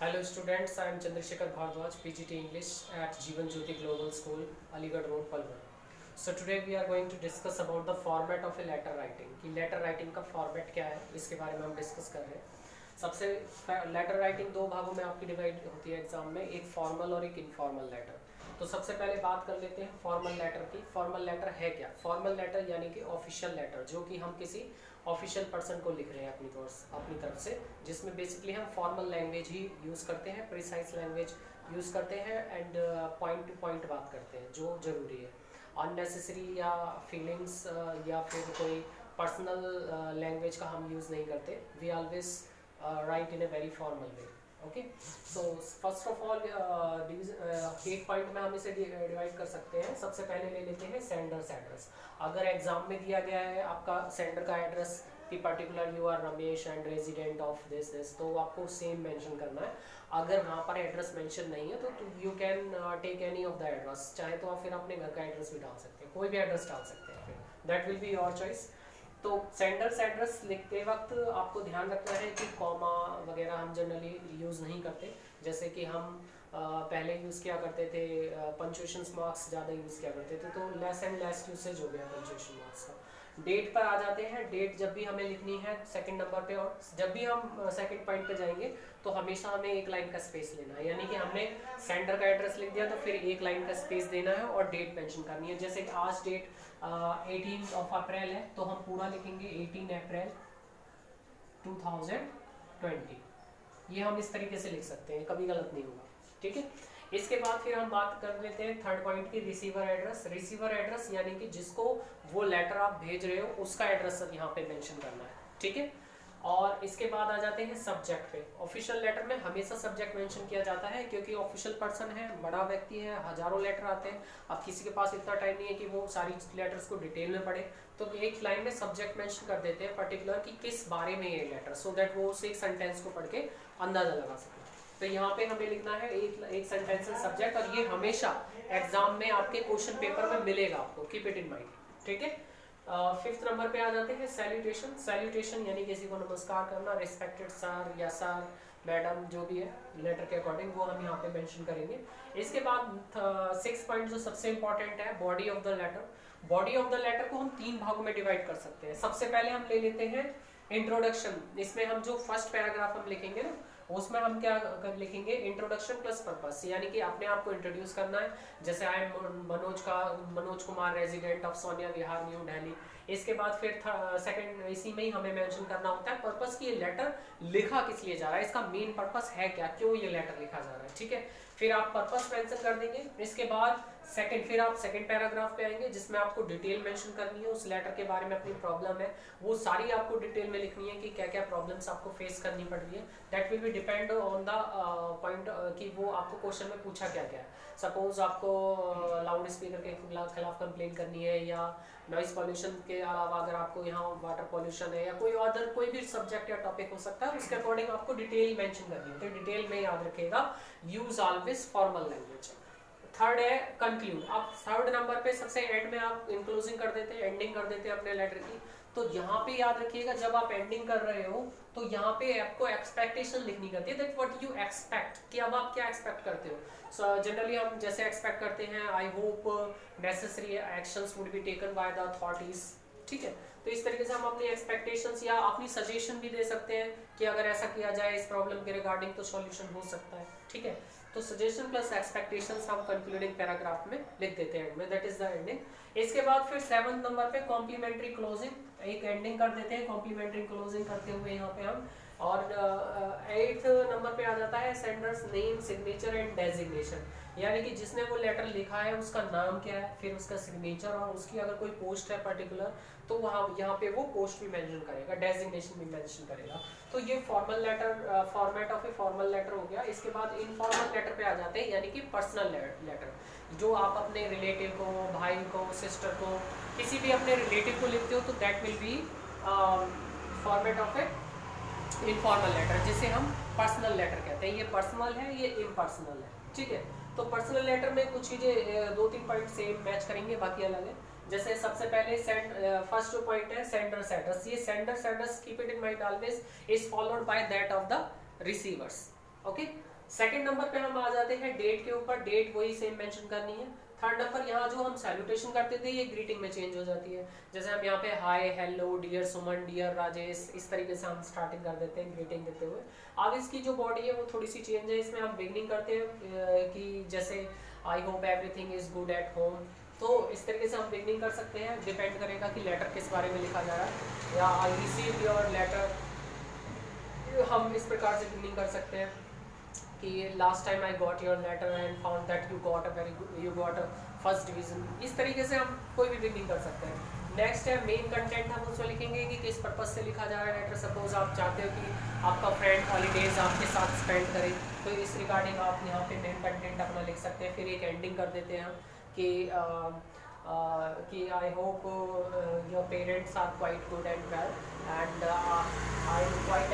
Hello students, I am Chandrasekhar Bhardwaj, PGT English at Jeevan Jyoti Global School, Aligarh Road, Palwar. So today we are going to discuss about the format of a letter writing. कि letter writing का format क्या है, इसके बारे में हम discuss कर रहे हैं. सबसे लेटर राइटिंग दो भागों में आपकी डिवाइड होती है एग्जाम में, एक फॉर्मल और एक इनफॉर्मल लेटर. तो सबसे पहले बात कर लेते हैं फॉर्मल लेटर की. फॉर्मल लेटर है क्या? फॉर्मल लेटर यानी कि ऑफिशियल लेटर, जो कि हम किसी ऑफिशियल पर्सन को लिख रहे हैं अपनी तरफ से, जिसमें बेसिकली हम फॉर्मल लैंग्वेज ही यूज़ करते हैं, प्रिसाइज लैंग्वेज यूज़ करते हैं एंड पॉइंट टू पॉइंट बात करते हैं जो ज़रूरी है. अननेसेसरी या फीलिंग्स या फिर कोई पर्सनल लैंग्वेज का हम यूज़ नहीं करते. We always write in a very formal way. Okay, so first of all 8 point में हम इसे डिवाइड कर सकते हैं. सबसे पहले ले लेते हैं सेंडर्स एड्रेस. अगर एग्जाम में दिया गया है आपका सेंडर का एड्रेस कि particular you are Ramesh and resident of this, तो आपको सेम मेंशन करना है. अगर वहाँ पर एड्रेस मेंशन नहीं है तो you can take any of the address. चाहे तो आप फिर अपने घर का एड्रेस भी डाल सकते हैं, कोई भी एड्रेस डाल सकते हैं, फिर that will be your choice. तो सेंडर्स एड्रेस लिखते वक्त आपको ध्यान रखना है कि कॉमा वगैरह हम जनरली यूज़ नहीं करते. जैसे कि हम पहले यूज़ किया करते थे, पंक्चुएशन मार्क्स ज़्यादा यूज़ किया करते थे, तो लेस एंड लेस यूसेज हो गया पंक्चुएशन मार्क्स का. डेट पर आ जाते हैं. डेट जब भी हमें लिखनी है सेकंड नंबर पे, और जब भी हम सेकंड पॉइंट पे जाएंगे तो हमेशा हमें एक लाइन का स्पेस लेना है. यानी कि हमने सेंडर का एड्रेस लिख दिया तो फिर एक लाइन का स्पेस देना है और डेट मेंशन करनी है. जैसे कि आज डेट 18 ऑफ अप्रैल है, तो हम पूरा लिखेंगे 18 अप्रैल 2020. ये हम इस तरीके से लिख सकते हैं, कभी गलत नहीं होगा. ठीक है. इसके बाद फिर हम बात कर लेते हैं थर्ड पॉइंट की, रिसीवर एड्रेस. रिसीवर एड्रेस यानी कि जिसको वो लेटर आप भेज रहे हो उसका एड्रेस यहाँ पे मेंशन करना है. ठीक है. और इसके बाद आ जाते हैं सब्जेक्ट पे. ऑफिशियल लेटर में हमेशा सब्जेक्ट मेंशन किया जाता है, क्योंकि ऑफिशियल पर्सन है, बड़ा व्यक्ति है, हजारों लेटर आते हैं. अब किसी के पास इतना टाइम नहीं है कि वो सारी लेटर्स को डिटेल में पढ़े, तो एक लाइन में सब्जेक्ट मेंशन कर देते हैं पर्टिकुलर कि किस बारे में ये लेटर, सो दैट वो उस एक सेंटेंस को पढ़ के अंदाजा लगा सके. तो यहाँ पे हमें लिखना है एक सेंटेंस सब्जेक्ट, और ये हमेशा एग्जाम में आपके क्वेश्चन पेपर में मिलेगा आपको. Keep it in mind. ठीक है. फिफ्थ नंबर पे आ जाते हैं सैल्यूटेशन. सैल्यूटेशन यानी किसी को नमस्कार करना, रिस्पेक्टेड सर या सर, मैडम, जो भी है लेटर के अकॉर्डिंग वो हम यहाँ पे मेंशन करेंगे. इसके बाद 6 पॉइंट जो सबसे इंपॉर्टेंट है, body of the letter. Body of the letter को हम 3 भागों में डिवाइड कर सकते हैं. सबसे पहले हम ले लेते हैं इंट्रोडक्शन. इसमें हम जो फर्स्ट पैराग्राफ हम लिखेंगे ना, उसमें हम क्या लिखेंगे, इंट्रोडक्शन प्लस पर्पस. यानी कि अपने आप को इंट्रोड्यूस करना है. जैसे I am Manoj Kumar, resident of Sonia Vihar, new Delhi. इसके बाद फिर सेकंड इसी में ही हमें मेंशन करना होता है पर्पस की, ये लेटर लिखा किस लिए जा रहा है, इसका मेन पर्पस है क्या, क्यों ये लेटर लिखा जा रहा है. ठीक है. फिर आप पर्पस मेंशन कर देंगे. इसके बाद फिर आप सेकंड पैराग्राफ पे आएंगे, जिसमें आपको डिटेल मेंशन करनी है उस लेटर के बारे में, अपनी प्रॉब्लम है वो सारी आपको डिटेल में लिखनी है कि क्या क्या प्रॉब्लम्स आपको फेस करनी पड़ रही है. That will B depend on the point कि वो आपको क्वेश्चन में पूछा क्या क्या है. सपोज आपको लाउड स्पीकर के खिलाफ कंप्लेन करनी है, या नॉइज पॉल्यूशन के अलावा अगर आपको यहाँ वाटर पॉल्यूशन है, या कोई भी सब्जेक्ट या टॉपिक हो सकता है, उसके अकॉर्डिंग आपको डिटेल मेंशन करनी है. तो डिटेल में याद रखेगा, use always formal language. Third है कंक्लूड. अब थर्ड नंबर पे सबसे एंड में आप इंक्लूजिंग कर देते हैं, एंडिंग कर देते हैं अपने लेटर की. तो यहाँ पे याद रखिएगा, जब आप एंडिंग कर रहे हो तो यहाँ पे आपको एक्सपेक्टेशन लिखनी करती है, दैट व्हाट यू एक्सपेक्ट, कि अब आप क्या एक्सपेक्ट करते हो. सो जनरली हम जैसे एक्सपेक्ट करते हैं, I hope necessary actions would be taken by the authorities. ठीक है. तो इस तरीके से हम अपनी एक्सपेक्टेशंस या अपनी सजेशन भी दे सकते हैं कि अगर ऐसा किया जाए इस प्रॉब्लम के रिगार्डिंग तो सॉल्यूशन हो सकता है. ठीक है. तो सजेशन प्लस एक्सपेक्टेशंस हम कंक्लूडिंग पैराग्राफ में लिख देते हैं एंड में, दैट इज द एंडिंग. इसके बाद फिर 7th नंबर पे कॉम्प्लीमेंट्री क्लोजिंग, एक एंडिंग कर देते हैं कॉम्प्लीमेंट्री क्लोजिंग करते हुए यहाँ पे हम. और 8th नंबर पे आ जाता है sender's name, signature and designation. यानी कि जिसने वो लेटर लिखा है उसका नाम क्या है, फिर उसका सिग्नेचर, और उसकी अगर कोई पोस्ट है पर्टिकुलर तो वहाँ यहाँ पे वो पोस्ट भी मेंशन करेगा, डेजिग्नेशन भी मेंशन करेगा. तो ये formal letter, format of a formal letter हो गया. इसके बाद इनफॉर्मल लेटर पे आ जाते हैं, यानी कि पर्सनल लेटर, जो आप अपने रिलेटिव को, भाई को, सिस्टर को, किसी भी अपने रिलेटिव को लिखते हो, तो that will be format of a informal letter, जिसे हम पर्सनल लेटर कहते हैं. ये पर्सनल है, ये इम्पर्सनल है. ठीक है. तो पर्सनल लेटर में कुछ चीज़ें 2-3 पॉइंट सेम मैच करेंगे, बाकी अलग है. जैसे सबसे पहले फर्स्ट जो पॉइंट है सेंडर्स एड्रेस. ये sender's address, keep it in mind always, is followed by that of the receiver's. Okay. Second number पे हम आ जाते हैं डेट के ऊपर, डेट वही सेम मेंशन करनी है। थर्ड नंबर यहाँ जो हम सैल्यूटेशन करते थे ये ग्रीटिंग में चेंज हो जाती है, जैसे हम यहाँ पे हाय, हेलो, डियर सुमन, डियर राजेश, इस तरीके से हम स्टार्टिंग कर देते हैं ग्रीटिंग देते हुए। अब इसकी जो बॉडी है वो थोड़ी सी चेंज है, इसमें हम बिगनिंग करते हैं कि जैसे I hope everything is good at home, तो इस तरीके से हम बिगनिंग कर सकते हैं। डिपेंड करेगा कि लेटर किस बारे में लिखा जा रहा है, या आई रिसीव योर लेटर, हम इस प्रकार से बिगनिंग कर सकते हैं कि last time I got your letter and found that you got a first division, इस तरीके से हम कोई भी बिगनिंग कर सकते हैं। नेक्स्ट है मेन कंटेंट, हम उसमें लिखेंगे कि किस पर्पज से लिखा जा रहा है लेटर। सपोज आप चाहते हो कि आपका फ्रेंड हॉलीडेज आपके साथ स्पेंड करे, तो इस रिगार्डिंग आप यहाँ पे मेन कंटेंट अपना लिख सकते हैं। फिर एक एंडिंग कर देते हैं कि I hope your parents are quite good and well and I quite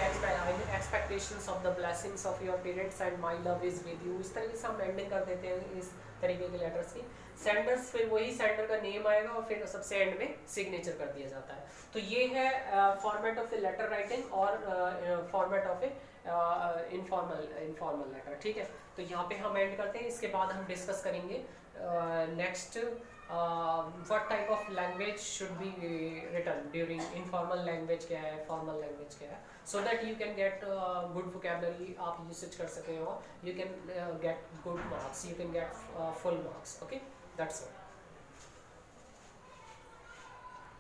expectations of the blessings of your parents and my love is with you, इस तरीके से हम एंडिंग कर देते हैं इस तरीके के लेटर्स की। सेंडर्स, फिर वही सेंडर का नेम आएगा और फिर सबसे एंड में सिग्नेचर कर दिया जाता है। तो ये है format of a letter writing और format of a informal letter, ठीक है। तो यहाँ पे हम एंड करते हैं, इसके बाद हम डिस्कस करेंगे next what type of language should be written during informal language क्या है, फॉर्मल लैंग्वेज क्या है, so that you can get good vocabulary, आप यूसेज कर सकें और you can get good marks, you can get full marks. Okay, that's all.